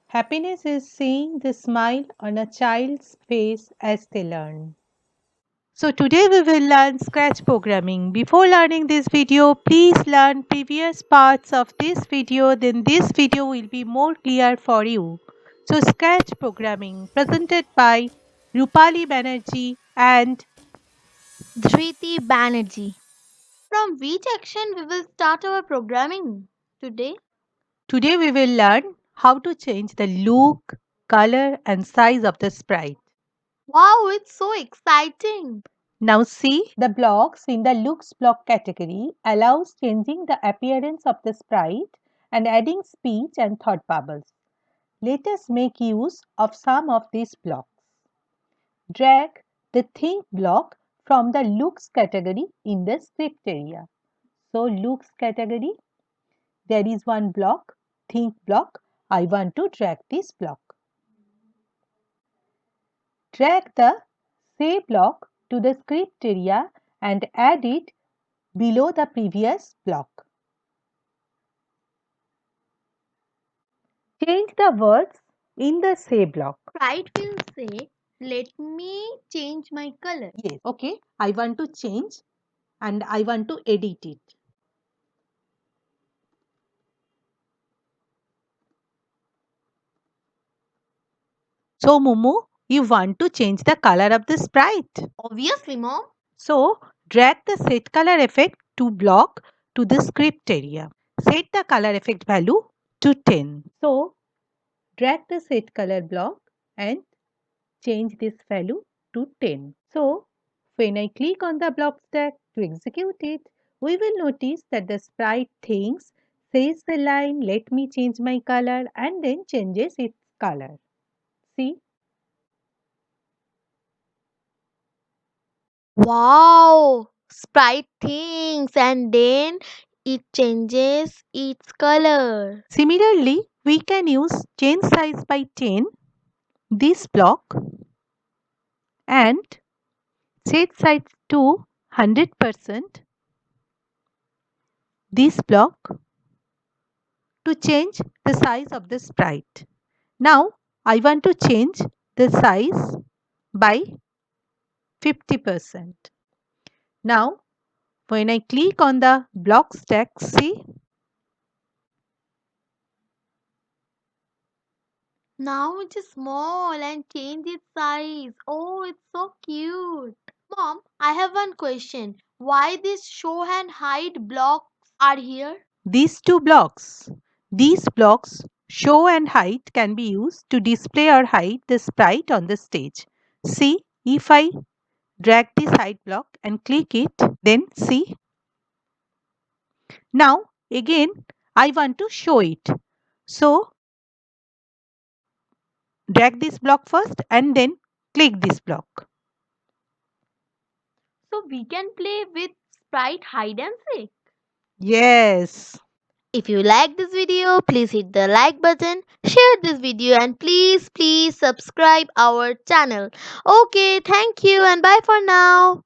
Happiness is seeing the smile on a child's face as they learn. So today we will learn Scratch programming. Before learning this video, please learn previous parts of this video, then this video will be more clear for you. So Scratch programming presented by Rupali Banerjee and Dhriti Banerjee. From which action we will start our programming today? today we will learn how to change the look, color and size of the sprite. Wow, it's so exciting! Now see, the blocks in the looks block category allows changing the appearance of the sprite and adding speech and thought bubbles. Let us make use of some of these blocks. Drag the think block from the looks category in the script area. So looks category, there is one block, think block. I want to drag this block. Drag the say block to the script area and add it below the previous block. Change the words in the say block. Sprite will say, let me change my color. Yes, okay. I want to change and I want to edit it. So, Momo, you want to change the color of the sprite. Obviously, mom. So, drag the set color effect to block to the script area. Set the color effect value to 10. So, drag the set color block and change this value to 10. So, when I click on the block stack to execute it, we will notice that the sprite thinks, says the line, let me change my color and then changes its color. See? Wow! Sprite thinks and then it changes its color. Similarly, we can use change size by 10, this block, and set size to 100%, this block, to change the size of the sprite. Now, I want to change the size by 50%. Now, when I click on the block stack, see, Now it is small and change its size. Oh, it's so cute. Mom, I have one question. Why these show and hide blocks are here? these two blocks. These blocks, show and hide, can be used to display or hide the sprite on the stage. See, if I drag this hide block and click it, then see. Now, again, I want to show it. So, drag this block first and then click this block. So we can play with Sprite hide and seek. Yes. If you like this video, please hit the like button, share this video and please subscribe our channel. Okay, thank you and bye for now.